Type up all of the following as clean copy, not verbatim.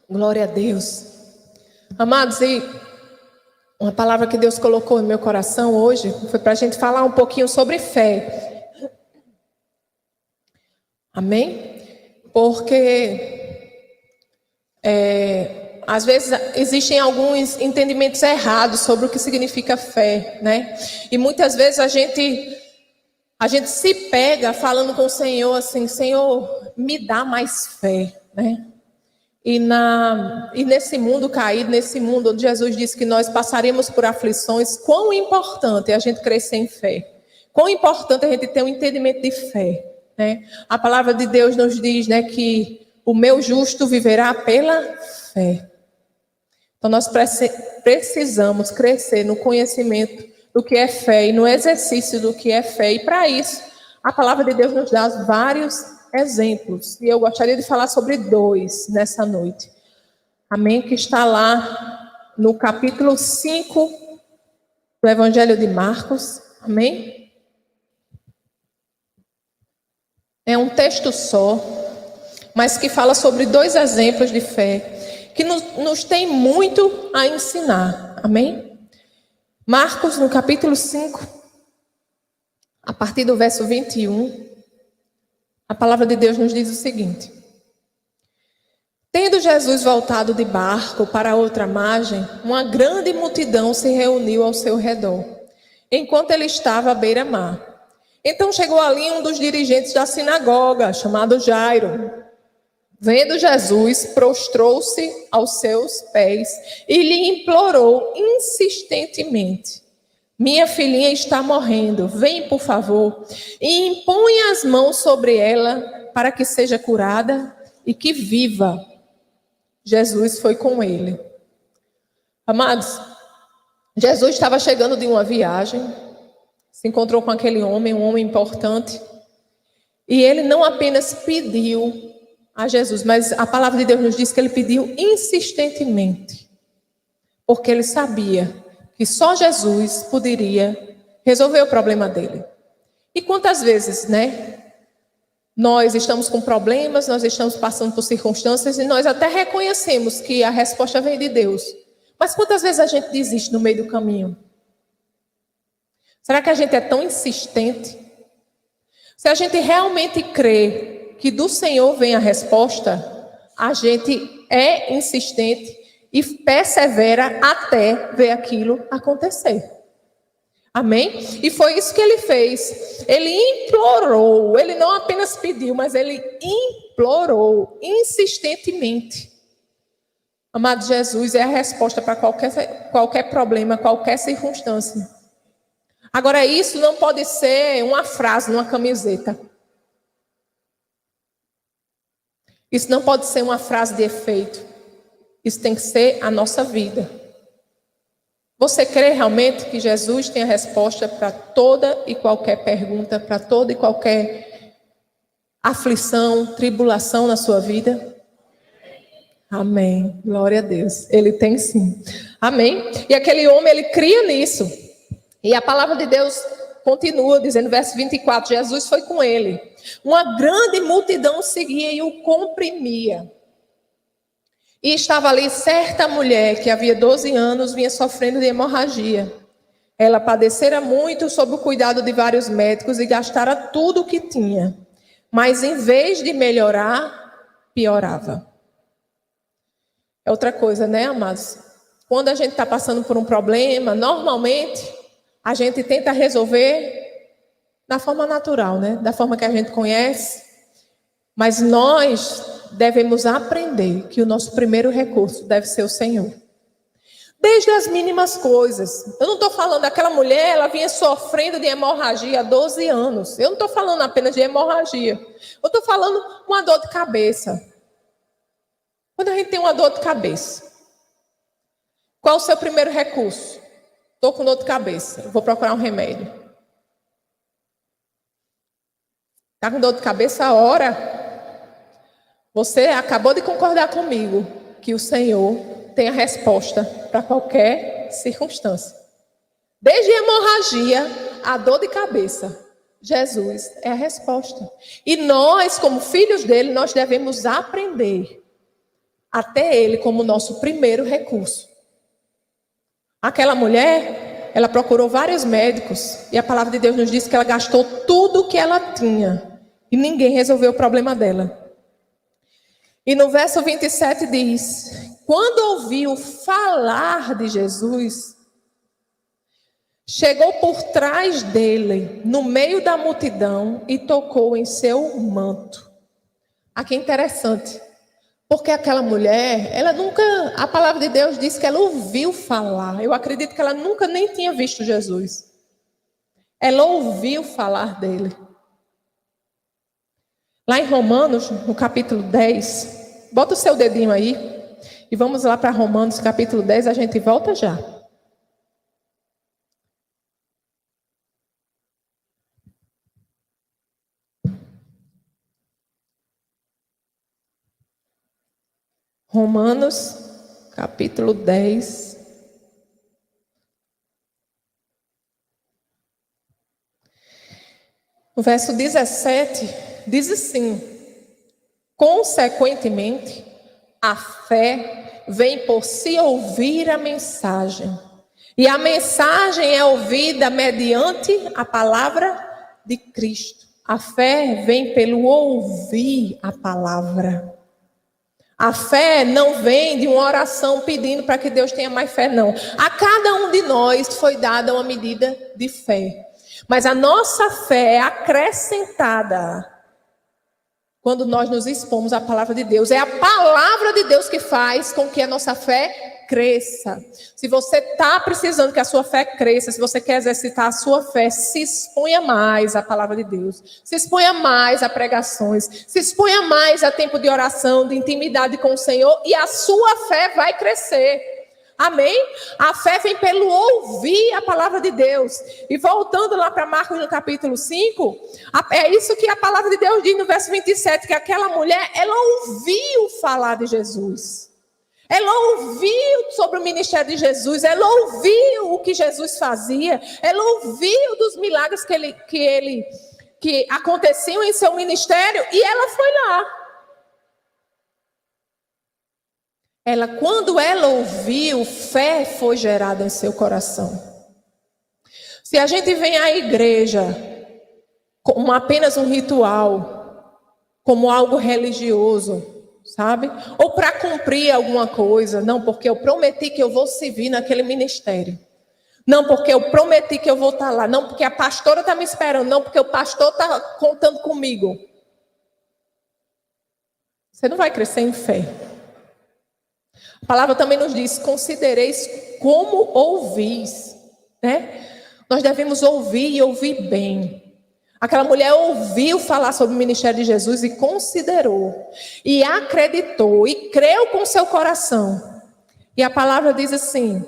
Glória a Deus. Amados, e uma palavra que Deus colocou em meu coração hoje foi para a gente falar um pouquinho sobre fé. Amém? Porque às vezes existem alguns entendimentos errados sobre o que significa fé, né? E muitas vezes a gente se pega falando com o Senhor assim: Senhor, me dá mais fé, né? E nesse mundo caído, nesse mundo onde Jesus disse que nós passaremos por aflições, quão importante é a gente crescer em fé. Quão importante é a gente ter um entendimento de fé, né? A palavra de Deus nos diz, né, que o meu justo viverá pela fé. Então nós precisamos crescer no conhecimento do que é fé e no exercício do que é fé. E para isso, a palavra de Deus nos dá vários exemplos. E eu gostaria de falar sobre 2 nessa noite. Amém? Que está lá no capítulo 5 do Evangelho de Marcos. Amém? É um texto só, mas que fala sobre 2 exemplos de fé que nos tem muito a ensinar. Amém? Marcos, no capítulo 5, a partir do verso 21, a palavra de Deus nos diz o seguinte: tendo Jesus voltado de barco para outra margem, uma grande multidão se reuniu ao seu redor, enquanto ele estava à beira-mar. Então chegou ali um dos dirigentes da sinagoga, chamado Jairo. Vendo Jesus, prostrou-se aos seus pés e lhe implorou insistentemente: minha filhinha está morrendo, vem por favor e impõe as mãos sobre ela para que seja curada e que viva. Jesus foi com ele. Amados, Jesus estava chegando de uma viagem, se encontrou com aquele homem, um homem importante, e ele não apenas pediu a Jesus, mas a palavra de Deus nos diz que ele pediu insistentemente, porque ele sabia que só Jesus poderia resolver o problema dele. E quantas vezes, né? Nós estamos com problemas, nós estamos passando por circunstâncias e nós até reconhecemos que a resposta vem de Deus. Mas quantas vezes a gente desiste no meio do caminho? Será que a gente é tão insistente? Se a gente realmente crê que do Senhor vem a resposta, a gente é insistente e persevera até ver aquilo acontecer. Amém? E foi isso que ele fez. Ele implorou, ele não apenas pediu, mas ele implorou insistentemente. Amado, Jesus é a resposta para qualquer problema, qualquer circunstância. Agora, isso não pode ser uma frase numa camiseta. Isso não pode ser uma frase de efeito. Isso tem que ser a nossa vida. Você crê realmente que Jesus tem a resposta para toda e qualquer pergunta, para toda e qualquer aflição, tribulação na sua vida? Amém. Glória a Deus. Ele tem sim. Amém. E aquele homem, ele cria nisso. E a palavra de Deus continua dizendo, verso 24, Jesus foi com ele. Uma grande multidão seguia e o comprimia. E estava ali certa mulher que havia 12 anos vinha sofrendo de hemorragia. Ela padecera muito sob o cuidado de vários médicos e gastara tudo o que tinha. Mas em vez de melhorar, piorava. É outra coisa, né, amados? Quando a gente está passando por um problema, normalmente a gente tenta resolver da forma natural, né? Da forma que a gente conhece. Mas nós devemos aprender que o nosso primeiro recurso deve ser o Senhor. Desde as mínimas coisas. Eu não estou falando daquela mulher, ela vinha sofrendo de hemorragia há 12 anos. Eu não estou falando apenas de hemorragia. Eu estou falando uma dor de cabeça. Quando a gente tem uma dor de cabeça, qual o seu primeiro recurso? Estou com dor de cabeça, vou procurar um remédio. Está com dor de cabeça? Ora. Você acabou de concordar comigo que o Senhor tem a resposta para qualquer circunstância. Desde a hemorragia, a dor de cabeça, Jesus é a resposta. E nós, como filhos dele, nós devemos aprender até ele como nosso primeiro recurso. Aquela mulher, ela procurou vários médicos e a palavra de Deus nos diz que ela gastou tudo o que ela tinha e ninguém resolveu o problema dela. E no verso 27 diz: quando ouviu falar de Jesus, chegou por trás dele, no meio da multidão, e tocou em seu manto. Aqui é interessante, porque aquela mulher, ela nunca, a palavra de Deus diz que ela ouviu falar. Eu acredito que ela nunca nem tinha visto Jesus. Ela ouviu falar dele. Lá em Romanos, no capítulo 10, bota o seu dedinho aí, e vamos lá para Romanos, capítulo 10, a gente volta já. Romanos, capítulo 10. O verso 17 diz assim: consequentemente, a fé vem por se ouvir a mensagem, e a mensagem é ouvida mediante a palavra de Cristo. A fé vem pelo ouvir a palavra. A fé não vem de uma oração pedindo para que Deus tenha mais fé, não. A cada um de nós foi dada uma medida de fé. Mas a nossa fé é acrescentada quando nós nos expomos à palavra de Deus. É a palavra de Deus que faz com que a nossa fé cresça. Se você está precisando que a sua fé cresça, se você quer exercitar a sua fé, se exponha mais à palavra de Deus. Se exponha mais a pregações. Se exponha mais a tempo de oração, de intimidade com o Senhor, e a sua fé vai crescer. Amém? A fé vem pelo ouvir a palavra de Deus. E voltando lá para Marcos no capítulo 5, é isso que a palavra de Deus diz no verso 27, que aquela mulher, ela ouviu falar de Jesus. Ela ouviu sobre o ministério de Jesus, ela ouviu o que Jesus fazia, ela ouviu dos milagres que aconteciam em seu ministério, e ela foi lá. Quando ela ouviu, fé foi gerada em seu coração. Se a gente vem à igreja como apenas um ritual, como algo religioso, sabe? Ou para cumprir alguma coisa. Não, porque eu prometi que eu vou servir naquele ministério. Não, porque eu prometi que eu vou estar lá. Não, porque a pastora está me esperando. Não, porque o pastor está contando comigo. Você não vai crescer em fé. A palavra também nos diz: considereis como ouvis, né? Nós devemos ouvir e ouvir bem. Aquela mulher ouviu falar sobre o ministério de Jesus e considerou, e acreditou, e creu com seu coração. E a palavra diz assim: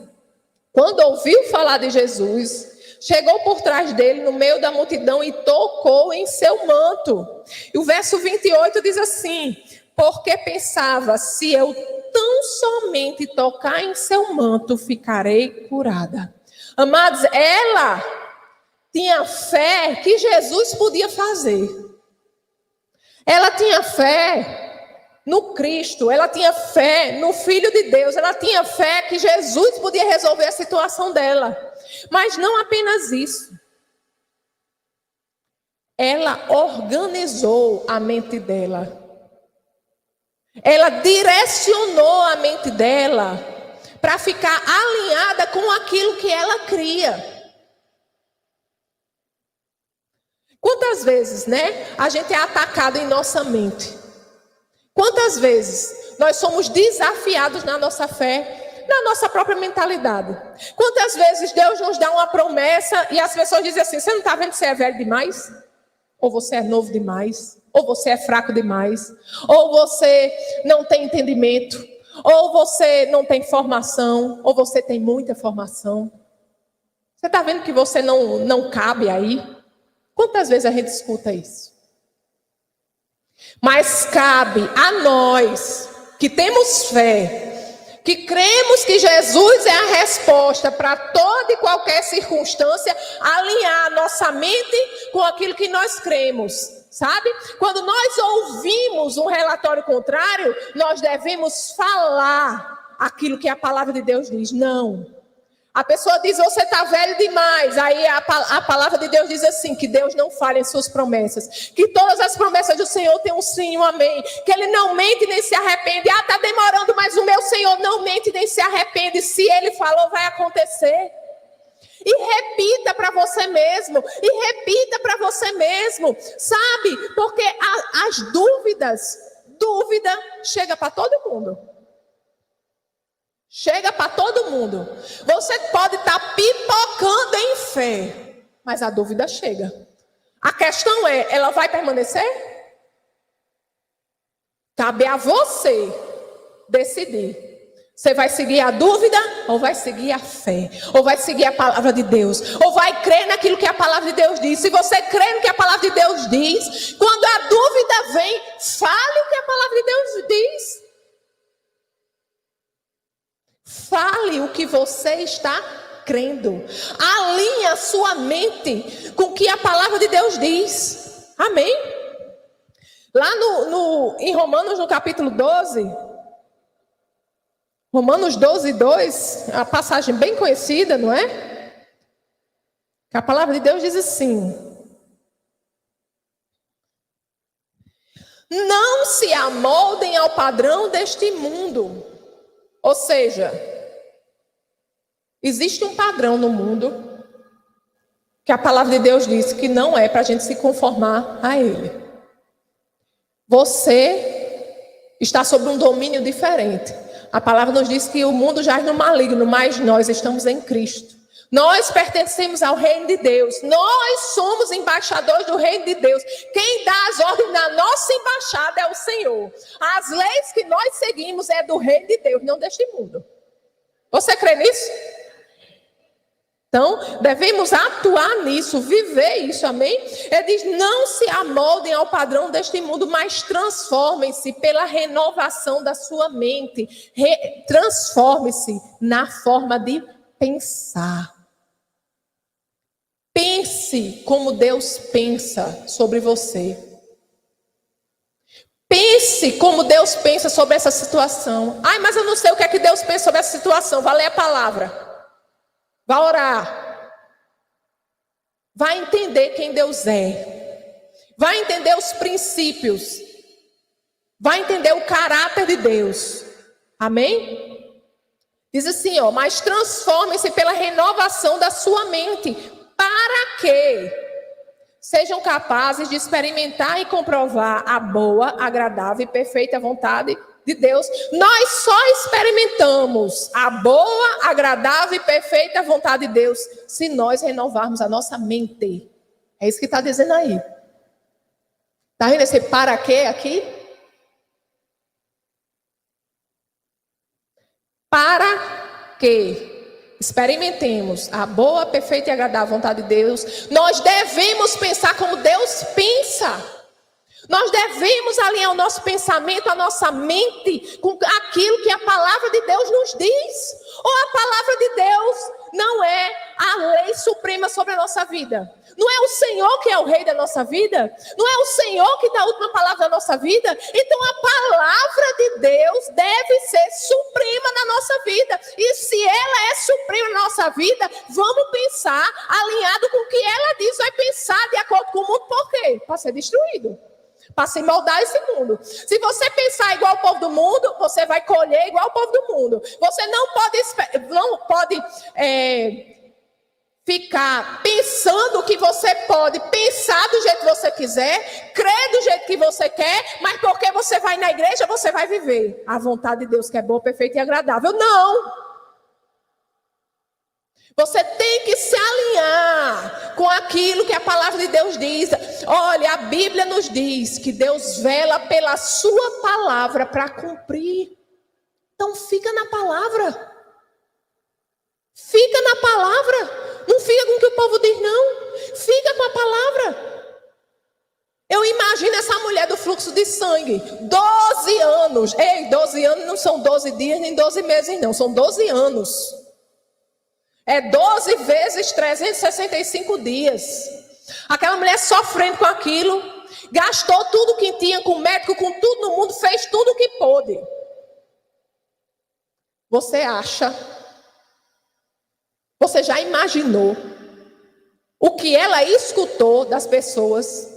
quando ouviu falar de Jesus, chegou por trás dele, no meio da multidão, e tocou em seu manto. E o verso 28 diz assim: porque pensava, se eu tão somente tocar em seu manto, ficarei curada. Amados, ela tinha fé que Jesus podia fazer. Ela tinha fé no Cristo, ela tinha fé no Filho de Deus, ela tinha fé que Jesus podia resolver a situação dela. Mas não apenas isso. Ela organizou a mente dela. Ela direcionou a mente dela para ficar alinhada com aquilo que ela cria. Quantas vezes, né, a gente é atacado em nossa mente? Quantas vezes nós somos desafiados na nossa fé, na nossa própria mentalidade? Quantas vezes Deus nos dá uma promessa e as pessoas dizem assim: você não está vendo que você é velho demais? Ou você é novo demais? Ou você é fraco demais? Ou você não tem entendimento? Ou você não tem formação? Ou você tem muita formação? Você está vendo que você não cabe aí? Quantas vezes a gente escuta isso? Mas cabe a nós, que temos fé, que cremos que Jesus é a resposta para toda e qualquer circunstância, alinhar a nossa mente com aquilo que nós cremos. Sabe? Quando nós ouvimos um relatório contrário, nós devemos falar aquilo que a palavra de Deus diz. Não. A pessoa diz, você está velho demais. Aí a palavra de Deus diz assim, que Deus não falha em suas promessas. Que todas as promessas do Senhor têm um sim e um amém. Que Ele não mente nem se arrepende. Ah, está demorando, mas o meu Senhor não mente nem se arrepende. Se Ele falou, vai acontecer. E repita para você mesmo. E repita para você mesmo. Sabe? Porque as dúvida chega para todo mundo. Chega para todo mundo. Você pode estar pipocando em fé, mas a dúvida chega. A questão é, ela vai permanecer? Cabe a você decidir. Você vai seguir a dúvida ou vai seguir a fé? Ou vai seguir a palavra de Deus? Ou vai crer naquilo que a palavra de Deus diz? Se você crê no que a palavra de Deus diz, quando a dúvida vem, fale o que a palavra de Deus diz. Fale o que você está crendo. Alinhe a sua mente com o que a palavra de Deus diz. Amém? Lá em Romanos, no capítulo 12, Romanos 12, 2, a passagem bem conhecida, não é? Que a palavra de Deus diz assim: não se amoldem ao padrão deste mundo. Ou seja, existe um padrão no mundo que a palavra de Deus diz que não é para a gente se conformar a ele. Você está sob um domínio diferente. A palavra nos diz que o mundo jaz no maligno, mas nós estamos em Cristo. Nós pertencemos ao reino de Deus. Nós somos embaixadores do reino de Deus. Quem dá as ordens na nossa embaixada é o Senhor. As leis que nós seguimos é do reino de Deus, não deste mundo. Você crê nisso? Então, devemos atuar nisso, viver isso, amém? Ele diz, não se amoldem ao padrão deste mundo, mas transformem-se pela renovação da sua mente. Transforme-se na forma de pensar. Pense como Deus pensa sobre você. Pense como Deus pensa sobre essa situação. Ai, mas eu não sei o que é que Deus pensa sobre essa situação. Vai ler a palavra. Vai orar. Vai entender quem Deus é. Vai entender os princípios. Vai entender o caráter de Deus. Amém? Diz assim, ó, mas transformem-se pela renovação da sua mente. Para que sejam capazes de experimentar e comprovar a boa, agradável e perfeita vontade de Deus. Nós só experimentamos a boa, agradável e perfeita vontade de Deus se nós renovarmos a nossa mente. É isso que está dizendo aí. Está vendo esse para quê aqui? Para que experimentemos a boa, perfeita e agradável vontade de Deus, nós devemos pensar como Deus pensa. Nós devemos alinhar o nosso pensamento, a nossa mente com aquilo que a palavra de Deus nos diz. Ou a palavra de Deus não é a lei suprema sobre a nossa vida? Não é o Senhor que é o rei da nossa vida? Não é o Senhor que dá a última palavra da nossa vida? Então a palavra de Deus deve ser suprema na nossa vida. E se ela é suprema na nossa vida, vamos pensar alinhado com o que ela diz. Vai pensar de acordo com o mundo, por quê? Para ser destruído. Para se moldar esse mundo. Se você pensar igual o povo do mundo, você vai colher igual o povo do mundo. Você não pode ficar pensando que você pode pensar do jeito que você quiser, crer do jeito que você quer, mas porque você vai na igreja, você vai viver a vontade de Deus, que é boa, perfeita e agradável. Não! Você tem que se alinhar com aquilo que a palavra de Deus diz. Olha, a Bíblia nos diz que Deus vela pela sua palavra para cumprir. Então fica na palavra. Fica na palavra. Não fica com o que o povo diz, não. Fica com a palavra. Eu imagino essa mulher do fluxo de sangue. 12 anos. Ei, 12 anos não são 12 dias nem 12 meses, não. São 12 anos. É 12 vezes 365 dias. Aquela mulher sofrendo com aquilo, gastou tudo que tinha, com o médico, com tudo no mundo, fez tudo o que pôde. Você acha? Você já imaginou o que ela escutou das pessoas?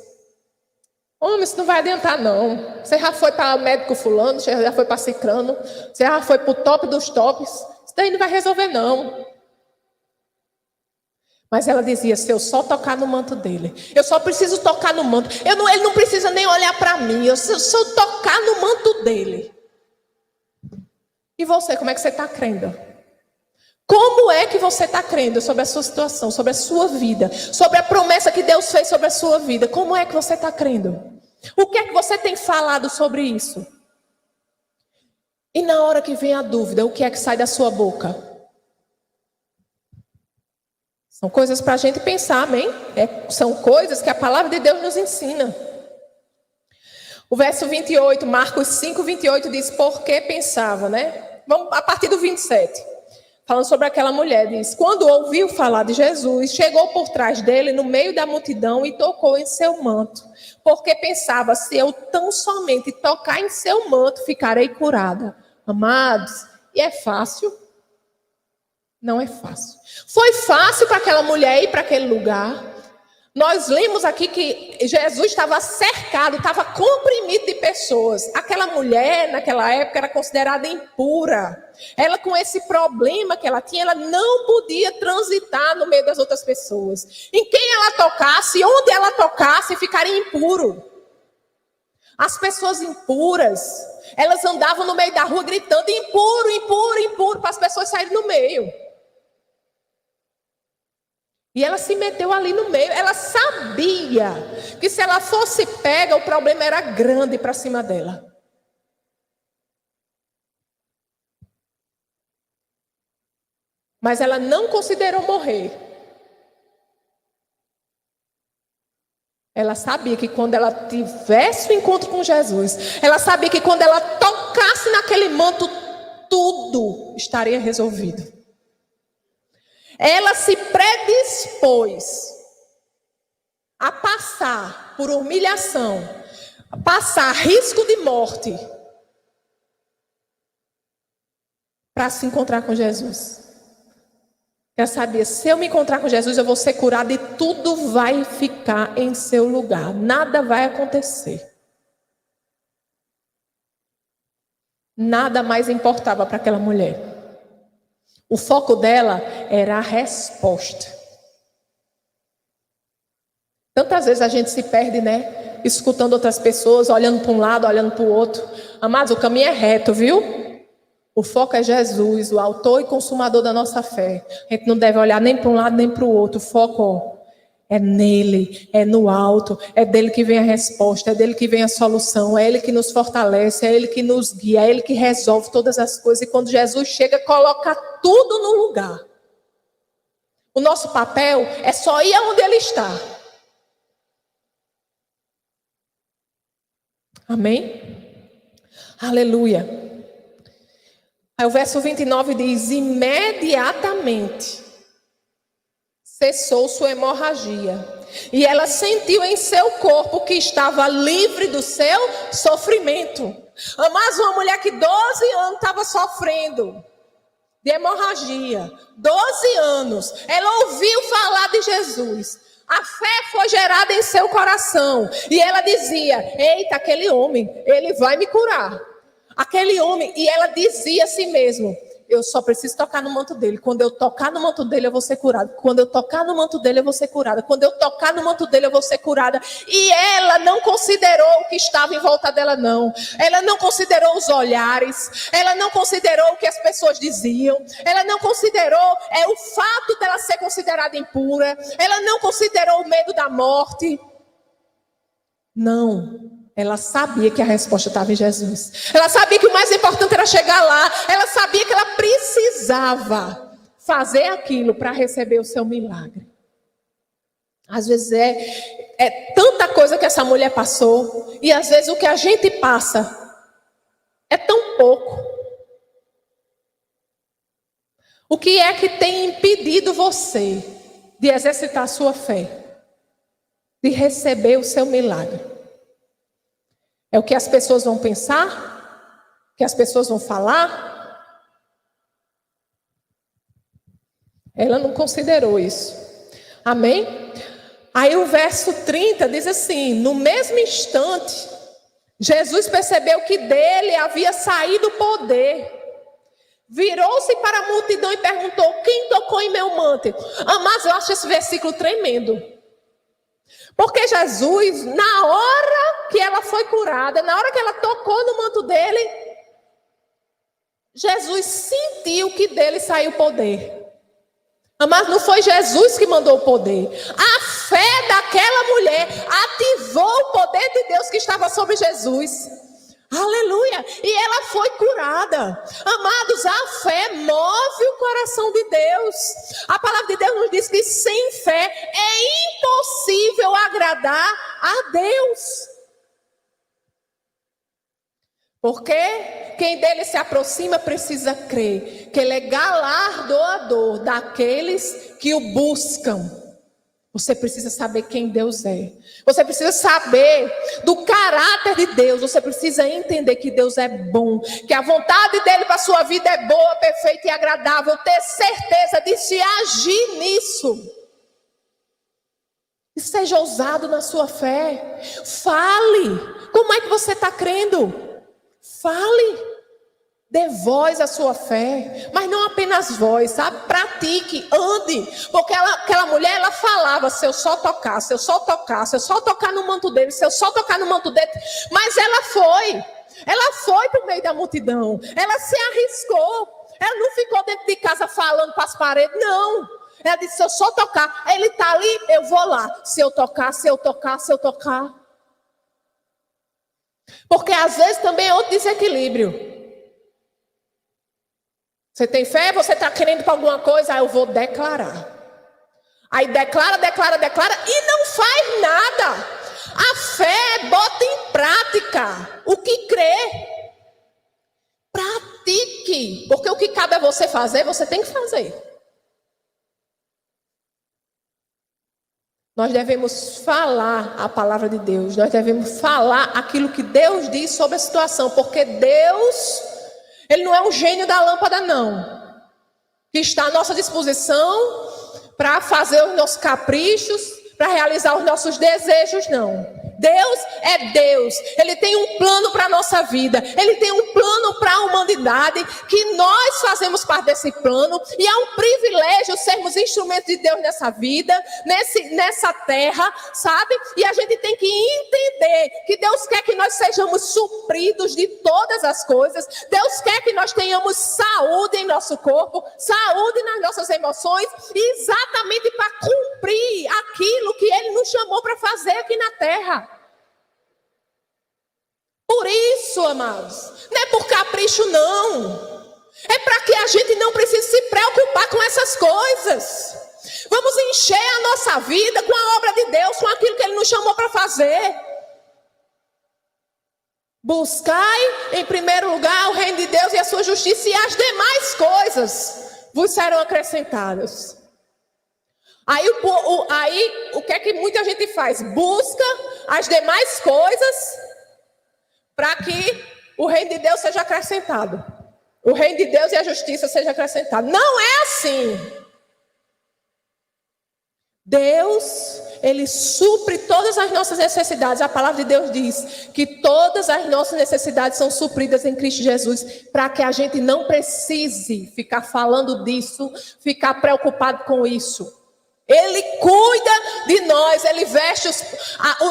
Homem, isso não vai adiantar não. Você já foi para o médico fulano, você já foi para cicrano, você já foi para o top dos tops. Isso daí não vai resolver não. Mas ela dizia, se eu só tocar no manto dele, eu só preciso tocar no manto. Ele não precisa nem olhar para mim, se eu tocar no manto dele. E você, como é que você está crendo? Como é que você está crendo sobre a sua situação, sobre a sua vida, sobre a promessa que Deus fez sobre a sua vida? Como é que você está crendo? O que é que você tem falado sobre isso? E na hora que vem a dúvida, o que é que sai da sua boca? São coisas para a gente pensar, amém? São coisas que a palavra de Deus nos ensina. O verso 28, Marcos 5, 28 diz, por que pensava, né? Vamos a partir do 27. Falando sobre aquela mulher, diz, quando ouviu falar de Jesus, chegou por trás dele, no meio da multidão, e tocou em seu manto. Porque pensava, se eu tão somente tocar em seu manto, ficarei curada. Amados, e é fácil? Não é fácil. Foi fácil para aquela mulher ir para aquele lugar. Nós lemos aqui que Jesus estava cercado, estava comprimido de pessoas. Aquela mulher, naquela época, era considerada impura. Ela, com esse problema que ela tinha, ela não podia transitar no meio das outras pessoas. Em quem ela tocasse, onde ela tocasse, ficaria impuro. As pessoas impuras, elas andavam no meio da rua gritando, impuro, impuro, impuro, para as pessoas saírem no meio. E ela se meteu ali no meio. Ela sabia que se ela fosse pega, o problema era grande para cima dela. Mas ela não considerou morrer. Ela sabia que quando ela tivesse o encontro com Jesus, ela sabia que quando ela tocasse naquele manto, tudo estaria resolvido. Ela se predispôs a passar por humilhação, a passar risco de morte, para se encontrar com Jesus. Ela sabia, se eu me encontrar com Jesus, eu vou ser curada e tudo vai ficar em seu lugar. Nada vai acontecer. Nada mais importava para aquela mulher. O foco dela era a resposta. Tantas vezes a gente se perde, né? Escutando outras pessoas, olhando para um lado, olhando para o outro. Amados, o caminho é reto, viu? O foco é Jesus, o autor e consumador da nossa fé. A gente não deve olhar nem para um lado, nem para o outro. O foco é nele, é no alto, é dele que vem a resposta, é dele que vem a solução, é ele que nos fortalece, é ele que nos guia, é ele que resolve todas as coisas. E quando Jesus chega, coloca tudo no lugar. O nosso papel é só ir aonde ele está. Amém? Aleluia. Aí o verso 29 diz, imediatamente cessou sua hemorragia. E ela sentiu em seu corpo que estava livre do seu sofrimento. Mas uma mulher que 12 anos estava sofrendo de hemorragia. 12 anos. Ela ouviu falar de Jesus. A fé foi gerada em seu coração. E ela dizia, eita, aquele homem, ele vai me curar. Aquele homem, e ela dizia a si mesma, eu só preciso tocar no manto dele. Quando eu tocar no manto dele, eu vou ser curada. Quando eu tocar no manto dele, eu vou ser curada. Quando eu tocar no manto dele, eu vou ser curada. E ela não considerou o que estava em volta dela, não. Ela não considerou os olhares. Ela não considerou o que as pessoas diziam. Ela não considerou o fato dela ser considerada impura. Ela não considerou o medo da morte. Não. Ela sabia que a resposta estava em Jesus. Ela sabia que o mais importante era chegar lá. Ela sabia que ela precisava fazer aquilo para receber o seu milagre. Às vezes é tanta coisa que essa mulher passou. E às vezes o que a gente passa é tão pouco. O que é que tem impedido você de exercitar a sua fé? de receber o seu milagre? É o que as pessoas vão pensar? O que as pessoas vão falar? Ela não considerou isso. Amém? Aí o verso 30 diz assim: no mesmo instante, Jesus percebeu que dele havia saído poder. Virou-se para a multidão e perguntou: quem tocou em meu manto? Mas eu acho esse versículo tremendo. Porque Jesus, na hora que ela foi curada, na hora que ela tocou no manto dele, Jesus sentiu que dele saiu poder. Mas não foi Jesus que mandou o poder. A fé daquela mulher ativou o poder de Deus que estava sobre Jesus. Aleluia! E ela foi curada. Amados, a fé move o coração de Deus. A palavra de Deus nos diz que sem fé é impossível agradar a Deus. Porque quem dele se aproxima precisa crer que ele é galardoador daqueles que o buscam. Você precisa saber quem Deus é. Você precisa saber do caráter de Deus. Você precisa entender que Deus é bom. Que a vontade dele para a sua vida é boa, perfeita e agradável. Ter certeza de se agir nisso. E seja ousado na sua fé. Fale. Como é que você está crendo? Fale. Dê voz à sua fé, mas não apenas voz, sabe? Pratique, ande. Porque aquela mulher, ela falava: se eu só tocar, se eu só tocar, se eu só tocar no manto dele, se eu só tocar no manto dele. Mas ela foi para o meio da multidão, ela se arriscou. Ela não ficou dentro de casa falando para as paredes, não. Ela disse: se eu só tocar, ele está ali, eu vou lá. Se eu tocar, se eu tocar, se eu tocar. Porque às vezes também é outro desequilíbrio. Você tem fé, você está querendo para alguma coisa, eu vou declarar. Aí declara e não faz nada. A fé bota em prática o que crê. Pratique, porque o que cabe a você fazer, você tem que fazer. Nós devemos falar a palavra de Deus, nós devemos falar aquilo que Deus diz sobre a situação, porque Deus... Ele não é um gênio da lâmpada, não. Que está à nossa disposição para fazer os nossos caprichos, para realizar os nossos desejos, não. Deus é Deus. Ele tem um plano para a nossa vida. Ele tem um plano para a humanidade, que nós fazemos parte desse plano. E é um privilégio sermos instrumentos de Deus nessa vida, nessa terra, sabe? E a gente tem que entender que Deus quer que nós sejamos supridos de todas as coisas. Deus quer que nós tenhamos saúde em nosso corpo, saúde nas nossas emoções, exatamente para cumprir aquilo que Ele nos chamou para fazer aqui na terra. Por isso, amados, não é por capricho, não. É para que a gente não precise se preocupar com essas coisas. Vamos encher a nossa vida com a obra de Deus, com aquilo que Ele nos chamou para fazer. Buscai em primeiro lugar o reino de Deus e a sua justiça, e as demais coisas vos serão acrescentadas. Aí o que é que muita gente faz? Busca as demais coisas para que o reino de Deus seja acrescentado. O reino de Deus e a justiça seja acrescentado. Não é assim. Deus, Ele supre todas as nossas necessidades. A palavra de Deus diz que todas as nossas necessidades são supridas em Cristo Jesus, para que a gente não precise ficar falando disso, ficar preocupado com isso. Ele cuida de nós, Ele veste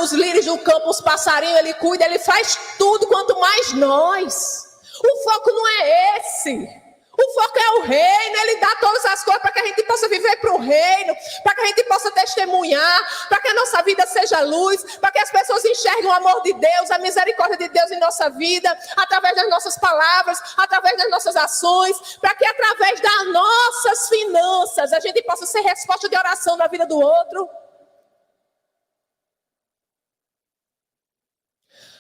os lírios do campo, os passarinhos, Ele cuida, Ele faz tudo quanto mais nós. O foco não é esse. O foco é o reino. Ele dá todas as coisas para que a gente possa viver para o reino, para que a gente possa testemunhar, para que a nossa vida seja luz, para que as pessoas enxerguem o amor de Deus, a misericórdia de Deus em nossa vida, através das nossas palavras, através das nossas ações, para que através das nossas finanças a gente possa ser resposta de oração na vida do outro.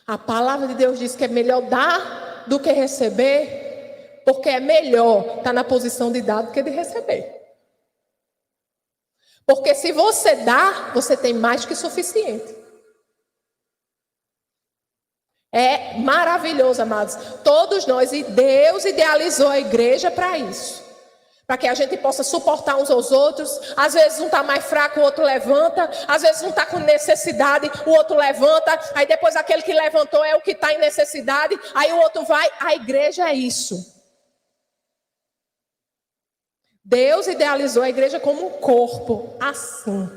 A palavra de Deus diz que é melhor dar do que receber, porque é melhor estar na posição de dar do que de receber. Porque se você dá, você tem mais que suficiente. É maravilhoso, amados. Todos nós, e Deus idealizou a igreja para isso. Para que a gente possa suportar uns aos outros. Às vezes um está mais fraco, o outro levanta. Às vezes um está com necessidade, o outro levanta. Aí depois aquele que levantou é o que está em necessidade. Aí o outro vai. A igreja é isso. Deus idealizou a igreja como um corpo, assim.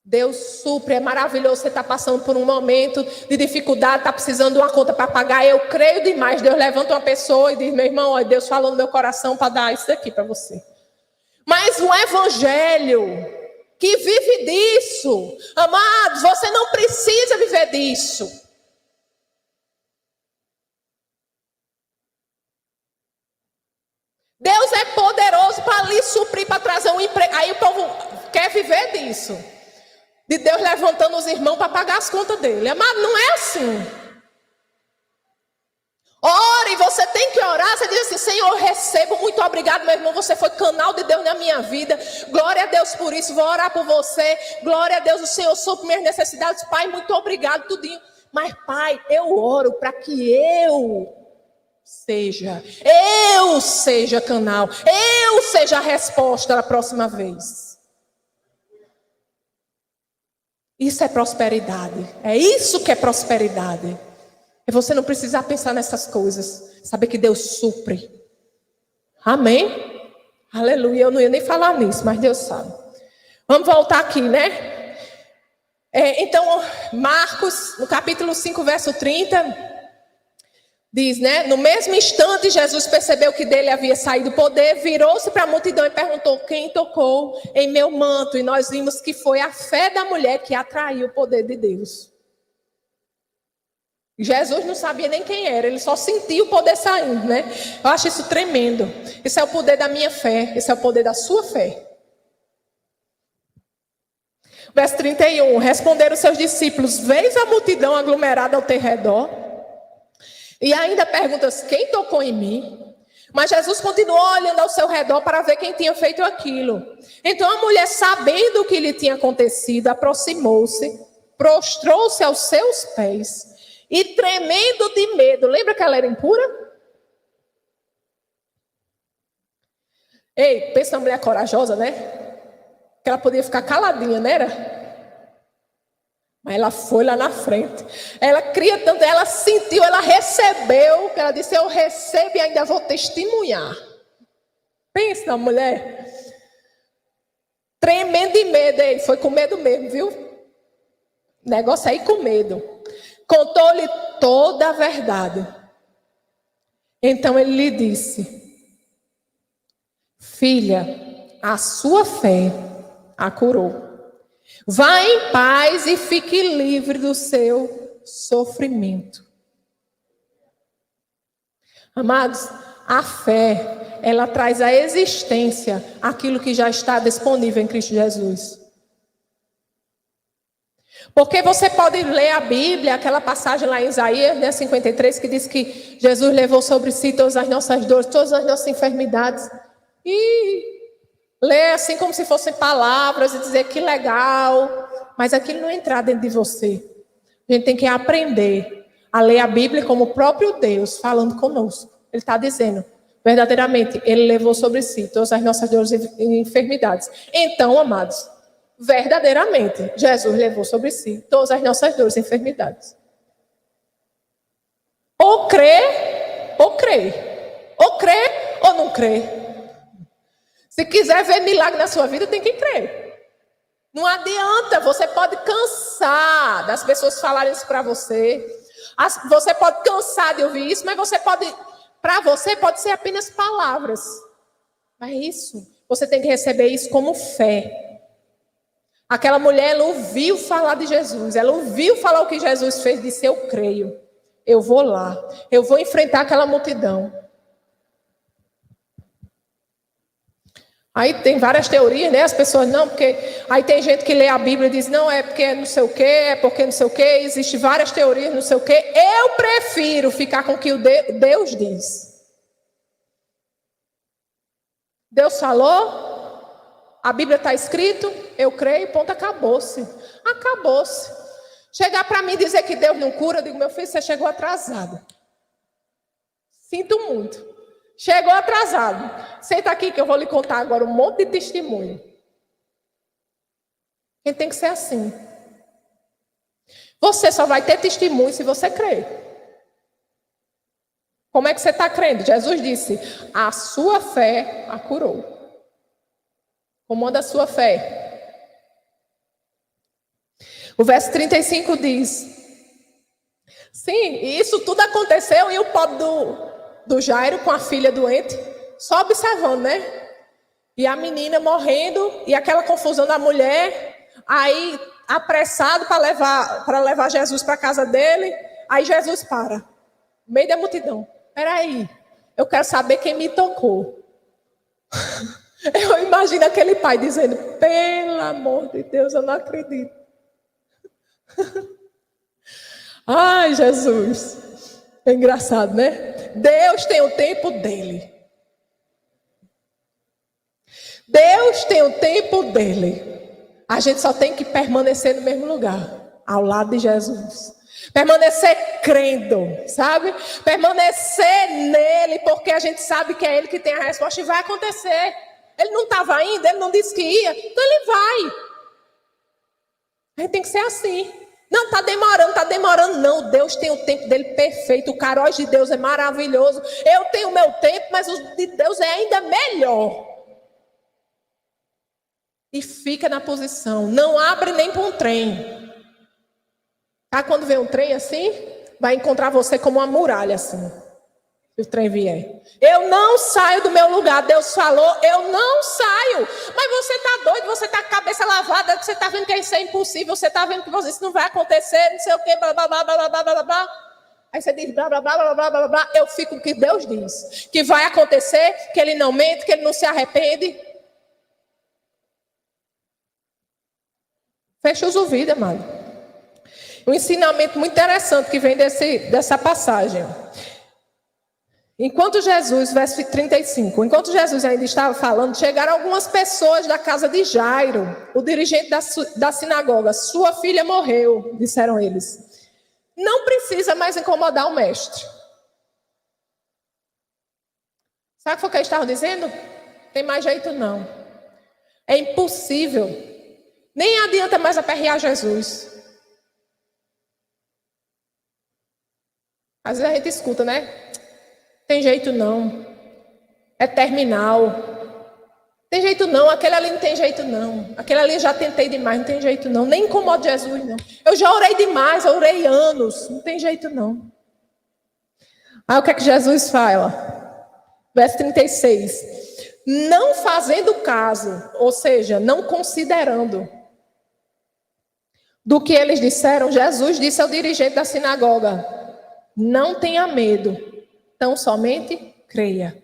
Deus supre, é maravilhoso. Você está passando por um momento de dificuldade, está precisando de uma conta para pagar. Eu creio demais. Deus levanta uma pessoa e diz: meu irmão, olha, Deus falou no meu coração para dar isso aqui para você. Mas um evangelho que vive disso, amados, você não precisa viver disso. Deus é poderoso para lhe suprir, para trazer um emprego. Aí o povo quer viver disso. De Deus levantando os irmãos para pagar as contas dele. Amado, não é assim. Ore, você tem que orar. Você diz assim: Senhor, recebo, muito obrigado, meu irmão. Você foi canal de Deus na minha vida. Glória a Deus por isso. Vou orar por você. Glória a Deus, o Senhor supre minhas necessidades. Pai, muito obrigado, tudinho. Mas, Pai, eu oro para que eu seja canal. Eu seja a resposta da próxima vez. Isso é prosperidade. É isso que é prosperidade. É você não precisar pensar nessas coisas. Saber que Deus supre. Amém? Aleluia. Eu não ia nem falar nisso, mas Deus sabe. Vamos voltar aqui, né? Então, Marcos, no capítulo 5, verso 30... diz, né? No mesmo instante, Jesus percebeu que dele havia saído o poder, virou-se para a multidão e perguntou: quem tocou em meu manto? E nós vimos que foi a fé da mulher que atraiu o poder de Deus. Jesus não sabia nem quem era, ele só sentia o poder saindo, né? Eu acho isso tremendo. Isso é o poder da minha fé, esse é o poder da sua fé. Verso 31, responderam seus discípulos: vês a multidão aglomerada ao teu redor? E ainda perguntas: quem tocou em mim? Mas Jesus continuou olhando ao seu redor para ver quem tinha feito aquilo. Então a mulher, sabendo o que lhe tinha acontecido, aproximou-se, prostrou-se aos seus pés e, tremendo de medo, lembra que ela era impura? Ei, pensa na mulher corajosa, né? Que ela podia ficar caladinha, não era? Mas ela foi lá na frente. Ela cria tanto, ela sentiu, ela recebeu, que ela disse: eu recebo e ainda vou testemunhar. Pensa na mulher. Tremendo de medo, ele foi com medo mesmo, viu? O negócio aí com medo. Contou-lhe toda a verdade. Então ele lhe disse: filha, a sua fé a curou. Vá em paz e fique livre do seu sofrimento. Amados, a fé, ela traz à existência aquilo que já está disponível em Cristo Jesus. Porque você pode ler a Bíblia, aquela passagem lá em Isaías, né, 53, que diz que Jesus levou sobre si todas as nossas dores, todas as nossas enfermidades. E ler assim como se fossem palavras e dizer que legal, mas aquilo não entrar dentro de você. A gente tem que aprender a ler a Bíblia como o próprio Deus falando conosco. Ele está dizendo, verdadeiramente, Ele levou sobre si todas as nossas dores e enfermidades. Então, amados, verdadeiramente, Jesus levou sobre si todas as nossas dores e enfermidades. Ou crê, ou crê. Ou crê, ou não crê. Se quiser ver milagre na sua vida, tem que crer. Não adianta, você pode cansar das pessoas falarem isso para você. Você pode cansar de ouvir isso, mas para você pode ser apenas palavras. Mas isso, você tem que receber isso como fé. Aquela mulher, ela ouviu falar de Jesus, ela ouviu falar o que Jesus fez, disse: eu creio, eu vou lá, eu vou enfrentar aquela multidão. Aí tem várias teorias, né? As pessoas, não, porque... Aí tem gente que lê a Bíblia e diz: não, é porque não sei o quê, é porque não sei o quê. Existem várias teorias, não sei o quê. Eu prefiro ficar com o que Deus diz. Deus falou, a Bíblia está escrito, eu creio, ponto, acabou-se. Acabou-se. Chegar para mim e dizer que Deus não cura, eu digo, meu filho, você chegou atrasado. Sinto muito. Chegou atrasado. Senta aqui que eu vou lhe contar agora um monte de testemunho. Quem tem que ser assim. Você só vai ter testemunho se você crer. Como é que você está crendo? Jesus disse, a sua fé a curou. Como anda a sua fé? O verso 35 diz, sim, isso tudo aconteceu e o pobre do Jairo com a filha doente, só observando, né? E a menina morrendo e aquela confusão da mulher, aí apressado para levar Jesus para a casa dele, aí Jesus para, no meio da multidão. Peraí, eu quero saber quem me tocou. Eu imagino aquele pai dizendo, pelo amor de Deus, eu não acredito. Ai, Jesus. É engraçado, né? Deus tem o tempo dele. Deus tem o tempo dele. A gente só tem que permanecer no mesmo lugar, ao lado de Jesus. Permanecer crendo, sabe? Permanecer nele, porque a gente sabe que é ele que tem a resposta e vai acontecer. Ele não estava indo, ele não disse que ia, então ele vai. A gente tem que ser assim. Não, está demorando, não. Deus tem o tempo dele perfeito. O caróis de Deus é maravilhoso. Eu tenho o meu tempo, mas o de Deus é ainda melhor. E fica na posição. Não abre nem para um trem. Tá? Quando vem um trem assim, vai encontrar você como uma muralha assim. Se o trem vier. Eu não saio do meu lugar. Deus falou, eu não saio. Mas você está doido, você está com a cabeça lavada, você está vendo que isso é impossível, você está vendo que isso não vai acontecer, não sei o quê, blá, blá, blá, blá, blá, blá, blá. Aí você diz, blá, blá, blá, blá, blá, blá, blá. Eu fico com o que Deus diz. Que vai acontecer, que Ele não mente, que Ele não se arrepende. Fecha os ouvidos, amado. Um ensinamento muito interessante que vem dessa passagem. Enquanto Jesus, verso 35, enquanto Jesus ainda estava falando, chegaram algumas pessoas da casa de Jairo, o dirigente da sinagoga. Sua filha morreu, disseram eles. Não precisa mais incomodar o mestre. Sabe o que foi que eles estavam dizendo? Tem mais jeito não. É impossível. Nem adianta mais aperrear Jesus. Às vezes a gente escuta, né? Tem jeito não. É terminal. Tem jeito não, aquele ali não tem jeito não. Aquele ali eu já tentei demais, não tem jeito não. Nem incomodo Jesus não. Eu já orei demais, eu orei anos. Não tem jeito não. Aí o que é que Jesus fala? Verso 36. Não fazendo caso, ou seja, não considerando do que eles disseram, Jesus disse ao dirigente da sinagoga, não tenha medo, tão somente creia.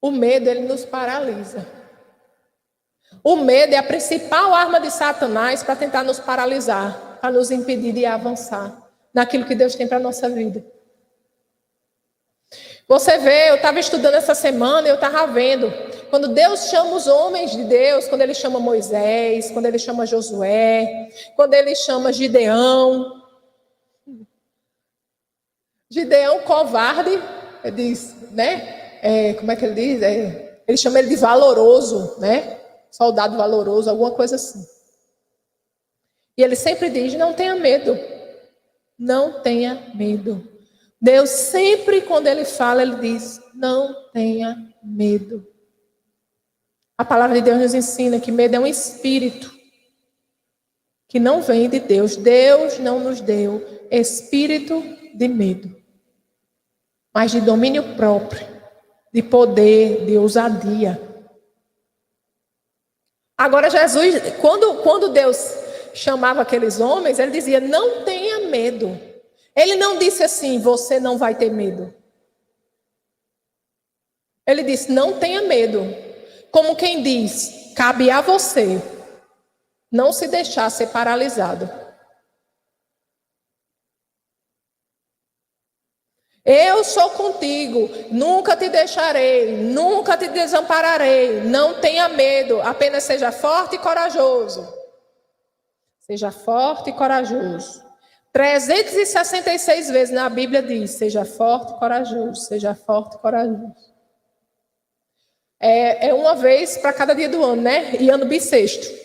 O medo, ele nos paralisa. O medo é a principal arma de Satanás para tentar nos paralisar, para nos impedir de avançar naquilo que Deus tem para a nossa vida. Você vê, eu estava estudando essa semana e eu estava vendo, quando Deus chama os homens de Deus, quando Ele chama Moisés, quando Ele chama Josué, quando Ele chama Gideão. Gideão covarde, ele diz, né? Como é que ele diz? Ele chama ele de valoroso, né? Soldado valoroso, alguma coisa assim. E ele sempre diz, não tenha medo. Não tenha medo. Deus sempre, quando Ele fala, Ele diz, não tenha medo. A palavra de Deus nos ensina que medo é um espírito que não vem de Deus. Deus não nos deu espírito de medo, mas de domínio próprio, de poder, de ousadia. Agora Jesus, quando Deus chamava aqueles homens, Ele dizia, não tenha medo. Ele não disse assim, você não vai ter medo. Ele disse, não tenha medo. Como quem diz, cabe a você não se deixar ser paralisado. Eu sou contigo, nunca te deixarei, nunca te desampararei. Não tenha medo, apenas seja forte e corajoso. Seja forte e corajoso. 366 vezes na Bíblia diz: seja forte e corajoso, seja forte e corajoso. É uma vez para cada dia do ano, né? E ano bissexto.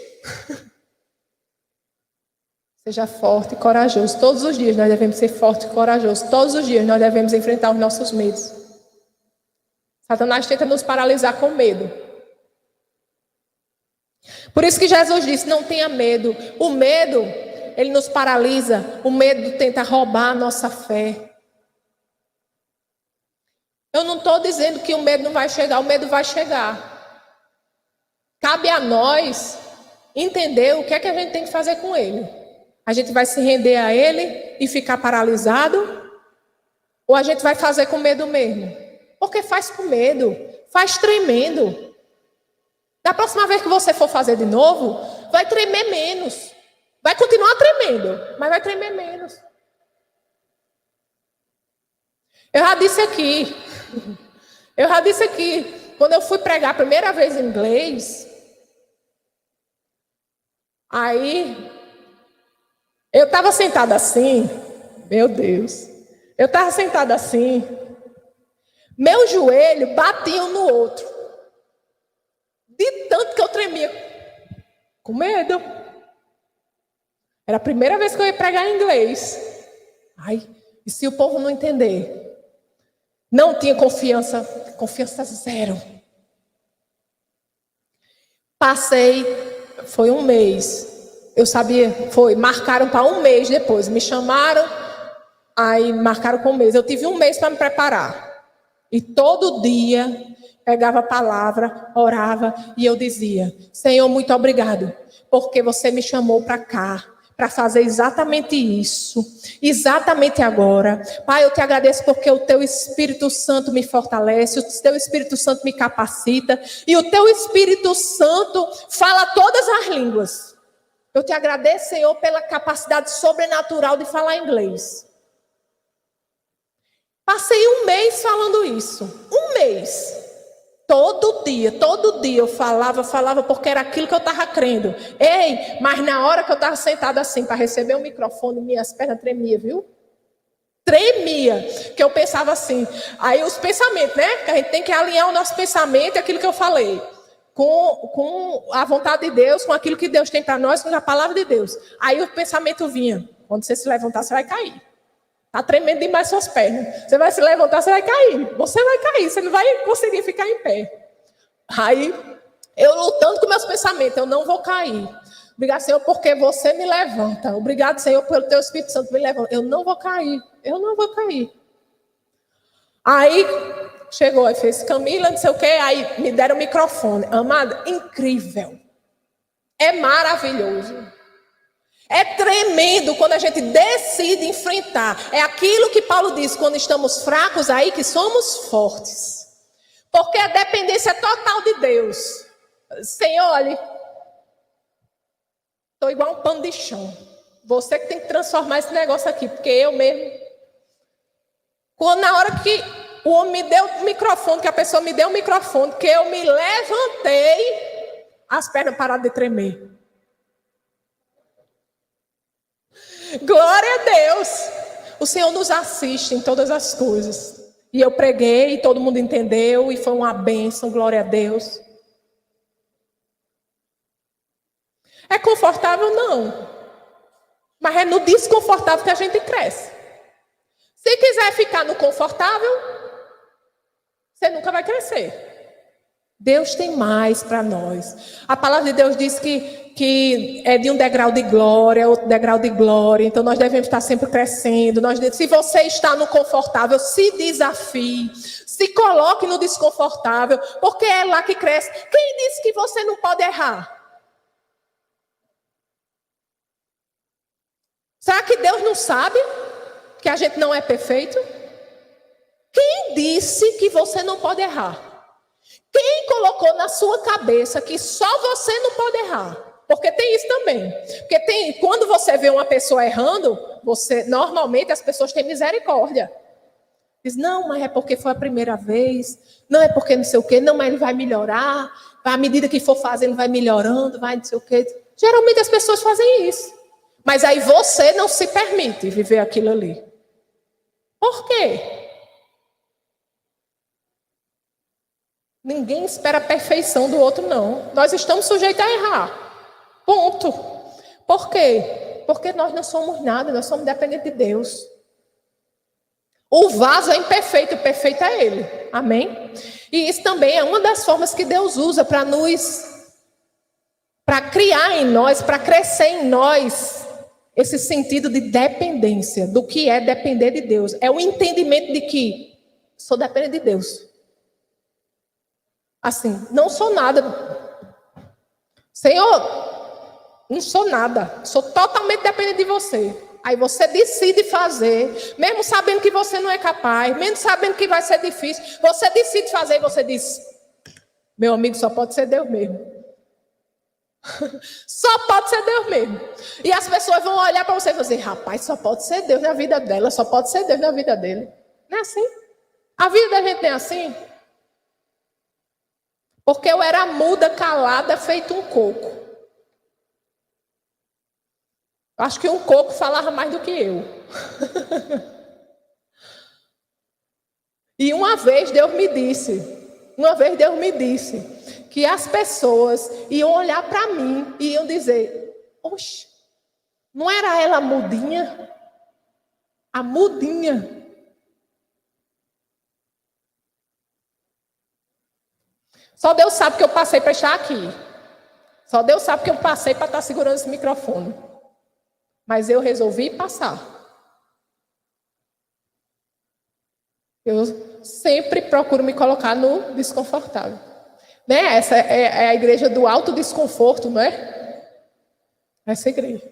Seja forte e corajoso. Todos os dias nós devemos ser fortes e corajosos. Todos os dias nós devemos enfrentar os nossos medos. Satanás tenta nos paralisar com medo. Por isso que Jesus disse: não tenha medo. O medo, ele nos paralisa. O medo tenta roubar a nossa fé. Eu não estou dizendo que o medo não vai chegar. O medo vai chegar. Cabe a nós entender o que é que a gente tem que fazer com ele. A gente vai se render a ele e ficar paralisado? Ou a gente vai fazer com medo mesmo? Porque faz com medo, faz tremendo. Da próxima vez que você for fazer de novo, vai tremer menos. Vai continuar tremendo, mas vai tremer menos. Eu já disse aqui, quando eu fui pregar a primeira vez em inglês, aí eu estava sentada assim, meu Deus, eu estava sentada assim, meu joelho batia um no outro, de tanto que eu tremia, com medo. Era a primeira vez que eu ia pregar em inglês. Ai, e se o povo não entender? Não tinha confiança zero. Passei, foi um mês. Eu sabia, marcaram para um mês depois. Me chamaram, aí marcaram com um mês. Eu tive um mês para me preparar. E todo dia pegava a palavra, orava e eu dizia: Senhor, muito obrigado, porque você me chamou para cá, para fazer exatamente isso, exatamente agora. Pai, eu te agradeço porque o teu Espírito Santo me fortalece, o teu Espírito Santo me capacita, e o teu Espírito Santo fala todas as línguas. Eu te agradeço, Senhor, pela capacidade sobrenatural de falar inglês. Passei um mês falando isso. Um mês. Todo dia eu falava porque era aquilo que eu estava crendo. Ei, mas na hora que eu estava sentada assim para receber o microfone, minhas pernas tremiam, viu? Tremia, que eu pensava assim. Aí os pensamentos, né? Que a gente tem que alinhar o nosso pensamento e aquilo que eu falei. Com a vontade de Deus, com aquilo que Deus tem para nós, com a palavra de Deus. Aí o pensamento vinha: quando você se levantar, você vai cair. Está tremendo demais suas pernas. Você vai se levantar, você vai cair. Você vai cair, você não vai conseguir ficar em pé. Aí, eu lutando com meus pensamentos, eu não vou cair. Obrigado, Senhor, porque você me levanta. Obrigado, Senhor, pelo teu Espírito Santo me levanta. Eu não vou cair. Aí, chegou, aí fez Camila, não sei o quê, aí me deram o microfone. Amada, incrível. É maravilhoso. É tremendo quando a gente decide enfrentar. É aquilo que Paulo diz: quando estamos fracos, aí que somos fortes. Porque a dependência total de Deus. Senhor, olha, estou igual um pano de chão. Você que tem que transformar esse negócio aqui, porque eu mesmo. Quando na hora que o homem me deu o microfone, que a pessoa me deu o microfone, que eu me levantei, as pernas pararam de tremer. Glória a Deus. O Senhor nos assiste em todas as coisas. E eu preguei, e todo mundo entendeu, e foi uma bênção, glória a Deus. É confortável? Não. Mas é no desconfortável que a gente cresce. Se quiser ficar no confortável, você nunca vai crescer. Deus tem mais para nós. A palavra de Deus diz que é de um degrau de glória, outro degrau de glória. Então nós devemos estar sempre crescendo. Se você está no confortável, se desafie. Se coloque no desconfortável, porque é lá que cresce. Quem disse que você não pode errar? Será que Deus não sabe que a gente não é perfeito? Quem disse que você não pode errar? Quem colocou na sua cabeça que só você não pode errar? Porque tem isso também. Porque quando você vê uma pessoa errando, normalmente as pessoas têm misericórdia. Diz, não, mas é porque foi a primeira vez. Não, é porque não sei o quê. Não, mas ele vai melhorar. À medida que for fazendo, vai melhorando, vai não sei o quê. Geralmente as pessoas fazem isso. Mas aí você não se permite viver aquilo ali. Por quê? Ninguém espera a perfeição do outro, não. Nós estamos sujeitos a errar. Ponto. Por quê? Porque nós não somos nada, nós somos dependentes de Deus. O vaso é imperfeito, o perfeito é Ele. Amém? E isso também é uma das formas que Deus usa para criar em nós, para crescer em nós, esse sentido de dependência, do que é depender de Deus. É o entendimento de que sou dependente de Deus. Assim, não sou nada. Senhor, não sou nada. Sou totalmente dependente de você. Aí você decide fazer, mesmo sabendo que você não é capaz, mesmo sabendo que vai ser difícil, você decide fazer e você diz, meu amigo, só pode ser Deus mesmo. Só pode ser Deus mesmo. E as pessoas vão olhar para você e dizer, rapaz, só pode ser Deus na vida dela, só pode ser Deus na vida dele. Não é assim? A vida da gente não é assim? Porque eu era muda, calada, feito um coco. Acho que um coco falava mais do que eu. E uma vez Deus me disse que as pessoas iam olhar para mim e iam dizer, oxe, não era ela a mudinha? A mudinha. Só Deus sabe que eu passei para estar aqui. Só Deus sabe que eu passei para estar segurando esse microfone. Mas eu resolvi passar. Eu sempre procuro me colocar no desconfortável. Né? Essa é a igreja do alto desconforto, não é? Essa igreja.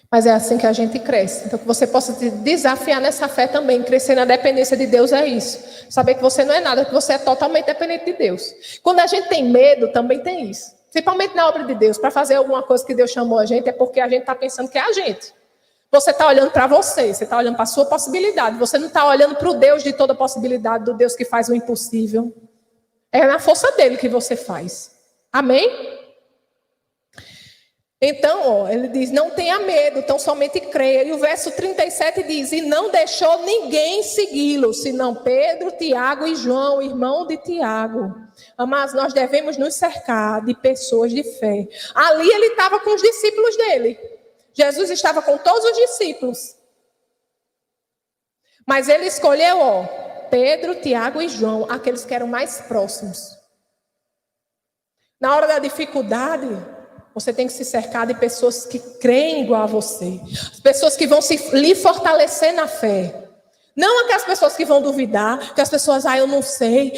Mas é assim que a gente cresce. Então, que você possa te desafiar nessa fé também. Crescer na dependência de Deus é isso. Saber que você não é nada, que você é totalmente dependente de Deus. Quando a gente tem medo, também tem isso. Principalmente na obra de Deus. Para fazer alguma coisa que Deus chamou a gente, é porque a gente está pensando que é a gente. Você está olhando para você está olhando para a sua possibilidade. Você não está olhando para o Deus de toda possibilidade, do Deus que faz o impossível. É na força dele que você faz. Amém? Então, ele diz, não tenha medo, então somente creia. E o verso 37 diz, e não deixou ninguém segui-lo, senão Pedro, Tiago e João, irmão de Tiago. Mas nós devemos nos cercar de pessoas de fé. Ali ele estava com os discípulos dele. Jesus estava com todos os discípulos. Mas ele escolheu, Pedro, Tiago e João, aqueles que eram mais próximos. Na hora da dificuldade, você tem que se cercar de pessoas que creem igual a você. Pessoas que vão lhe fortalecer na fé. Não aquelas pessoas que vão duvidar, aquelas pessoas, eu não sei.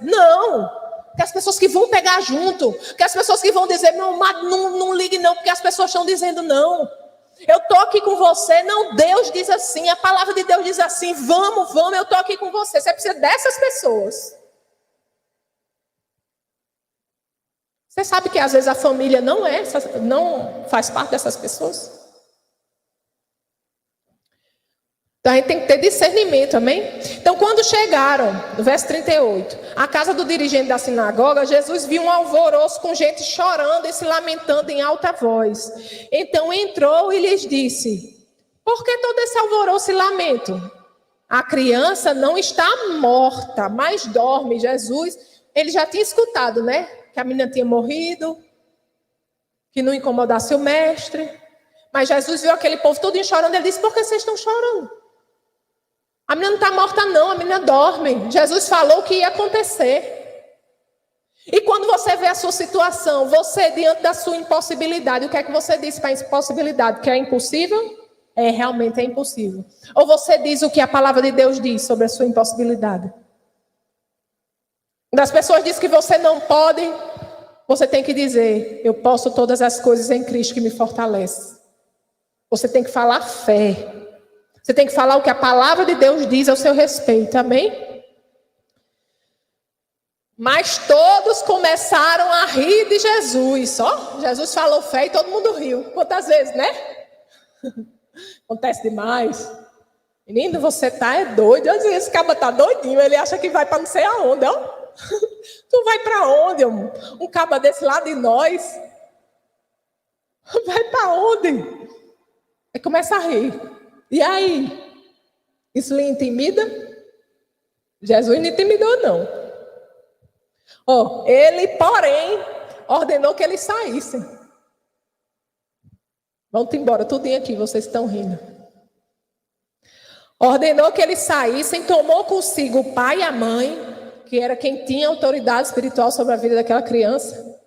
Não, aquelas pessoas que vão pegar junto. Aquelas pessoas que vão dizer, não ligue não, porque as pessoas estão dizendo não. Eu estou aqui com você, não, Deus diz assim, a palavra de Deus diz assim, vamos, eu estou aqui com você. Você precisa dessas pessoas. Você sabe que às vezes a família não faz parte dessas pessoas? Então a gente tem que ter discernimento, amém? Então quando chegaram, no verso 38, à casa do dirigente da sinagoga, Jesus viu um alvoroço com gente chorando e se lamentando em alta voz. Então entrou e lhes disse, por que todo esse alvoroço e lamento? A criança não está morta, mas dorme. Jesus, ele já tinha escutado, né? Que a menina tinha morrido, que não incomodasse o mestre. Mas Jesus viu aquele povo todo chorando, ele disse, por que vocês estão chorando? A menina não está morta não, a menina dorme. Jesus falou que ia acontecer. E quando você vê a sua situação, você diante da sua impossibilidade, o que é que você diz para a impossibilidade? Que é impossível? Realmente é impossível. Ou você diz o que a palavra de Deus diz sobre a sua impossibilidade? Quando as pessoas dizem que você não pode, você tem que dizer, eu posso todas as coisas em Cristo que me fortalece. Você tem que falar fé. Você tem que falar o que a palavra de Deus diz ao seu respeito, amém? Mas todos começaram a rir de Jesus. Jesus falou fé e todo mundo riu. Quantas vezes, né? Acontece demais. Menino, você é doido. Esse cara tá doidinho. Ele acha que vai para não sei aonde, ó. Tu vai para onde, amor? Um caba desse lá de nós. Vai para onde? Aí começa a rir. E aí? Isso lhe intimida? Jesus não intimidou, não. Ele, porém, ordenou que eles saíssem. Vamos embora, tudinho aqui, vocês estão rindo. Ordenou que eles saíssem, tomou consigo o pai e a mãe, que era quem tinha autoridade espiritual sobre a vida daquela criança.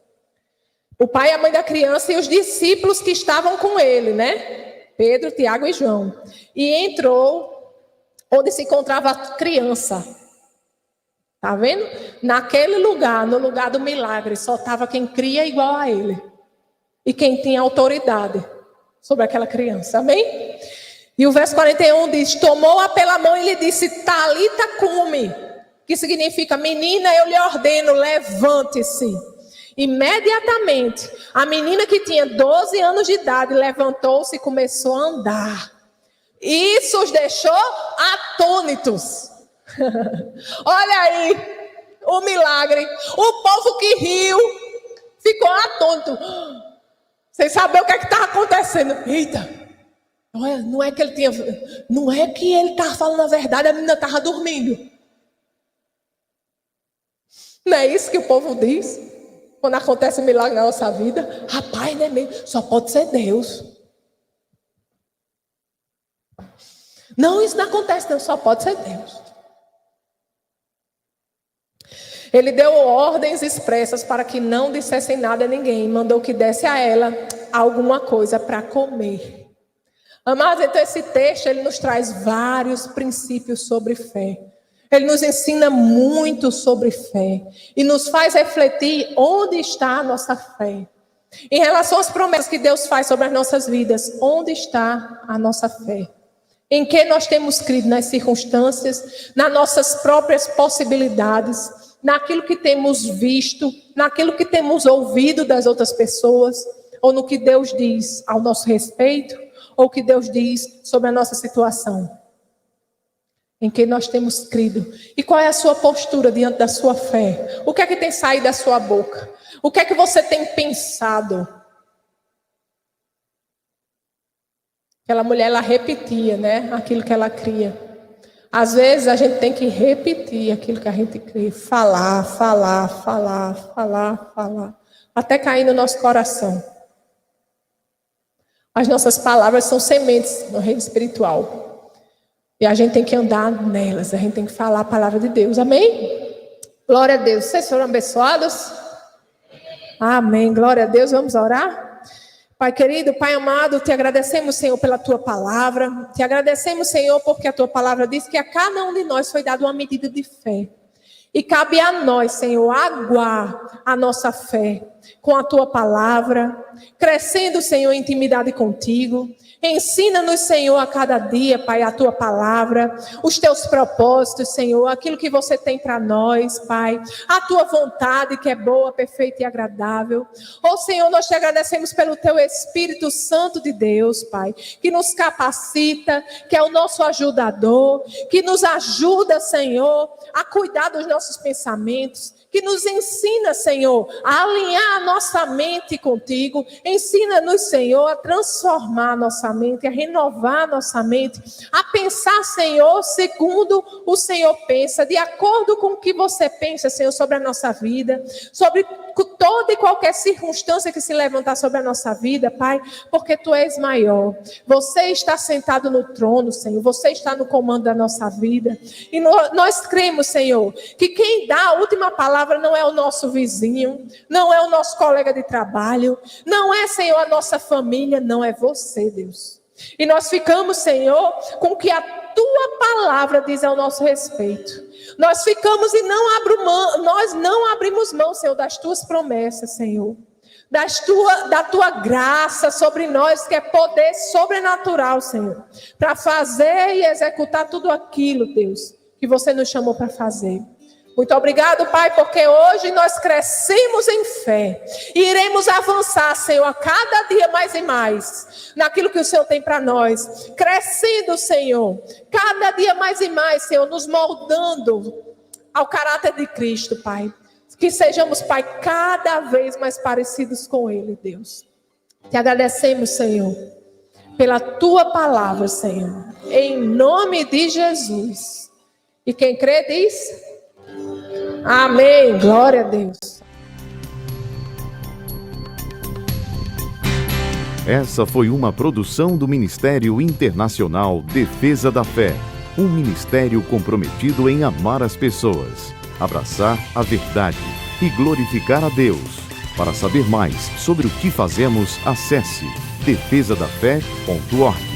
O pai e a mãe da criança e os discípulos que estavam com ele, né? Pedro, Tiago e João. E entrou onde se encontrava a criança. Tá vendo? Naquele lugar, no lugar do milagre, só estava quem cria igual a ele. E quem tinha autoridade sobre aquela criança. Amém? E o verso 41 diz: tomou-a pela mão e lhe disse: Talita cumi, que significa: menina, eu lhe ordeno, levante-se. Imediatamente, a menina que tinha 12 anos de idade levantou-se e começou a andar. Isso os deixou atônitos. Olha aí o milagre. O povo que riu ficou atônito. Sem saber o que estava acontecendo. Eita! Não é que ele estava falando a verdade, a menina estava dormindo. Não é isso que o povo diz quando acontece um milagre na nossa vida? Rapaz, não é mesmo? Só pode ser Deus. Não, isso não acontece, não. Só pode ser Deus. Ele deu ordens expressas para que não dissessem nada a ninguém. Mandou que desse a ela alguma coisa para comer. Amados, então esse texto ele nos traz vários princípios sobre fé. Ele nos ensina muito sobre fé. E nos faz refletir onde está a nossa fé. Em relação às promessas que Deus faz sobre as nossas vidas, onde está a nossa fé? Em que nós temos crido nas circunstâncias, nas nossas próprias possibilidades, naquilo que temos visto, naquilo que temos ouvido das outras pessoas, ou no que Deus diz ao nosso respeito, ou o que Deus diz sobre a nossa situação. Em que nós temos crido. E qual é a sua postura diante da sua fé? O que é que tem saído da sua boca? O que é que você tem pensado? Aquela mulher, ela repetia, né? Aquilo que ela cria. Às vezes a gente tem que repetir aquilo que a gente crê. Falar. Até cair no nosso coração. As nossas palavras são sementes no reino espiritual. E a gente tem que andar nelas. A gente tem que falar a palavra de Deus. Amém? Glória a Deus. Vocês foram abençoados? Amém. Glória a Deus. Vamos orar? Pai querido, Pai amado, te agradecemos, Senhor, pela tua palavra. Te agradecemos, Senhor, porque a tua palavra diz que a cada um de nós foi dada uma medida de fé. E cabe a nós, Senhor, aguar a nossa fé com a tua palavra, crescendo, Senhor, em intimidade contigo. Ensina-nos, Senhor, a cada dia, Pai, a tua palavra, os teus propósitos, Senhor, aquilo que você tem para nós, Pai, a tua vontade que é boa, perfeita e agradável. Senhor, nós te agradecemos pelo teu Espírito Santo de Deus, Pai, que nos capacita, que é o nosso ajudador, que nos ajuda, Senhor, a cuidar dos nossos pensamentos, que nos ensina, Senhor, a alinhar a nossa mente contigo. Ensina-nos, Senhor, a transformar a nossa mente, a renovar a nossa mente, a pensar, Senhor, segundo o Senhor pensa, de acordo com o que você pensa, Senhor, sobre a nossa vida, sobre toda e qualquer circunstância que se levantar sobre a nossa vida, Pai, porque Tu és maior. Você está sentado no trono, Senhor, você está no comando da nossa vida. E nós cremos, Senhor, que quem dá a última palavra não é o nosso vizinho, não é o nosso colega de trabalho, não é, Senhor, a nossa família, não é você, Deus. E nós ficamos, Senhor, com o que a Tua palavra diz ao nosso respeito. Nós ficamos e nós não abrimos mão, Senhor, das Tuas promessas, Senhor. Da Tua graça sobre nós, que é poder sobrenatural, Senhor. Para fazer e executar tudo aquilo, Deus, que você nos chamou para fazer. Muito obrigado, Pai, porque hoje nós crescemos em fé. E iremos avançar, Senhor, a cada dia mais e mais, naquilo que o Senhor tem para nós. Crescendo, Senhor, cada dia mais e mais, Senhor, nos moldando ao caráter de Cristo, Pai. Que sejamos, Pai, cada vez mais parecidos com Ele, Deus. Te agradecemos, Senhor, pela Tua palavra, Senhor. Em nome de Jesus. E quem crê diz... Amém, glória a Deus. Essa foi uma produção do Ministério Internacional Defesa da Fé, um ministério comprometido em amar as pessoas, abraçar a verdade e glorificar a Deus. Para saber mais sobre o que fazemos, acesse defesadafé.org.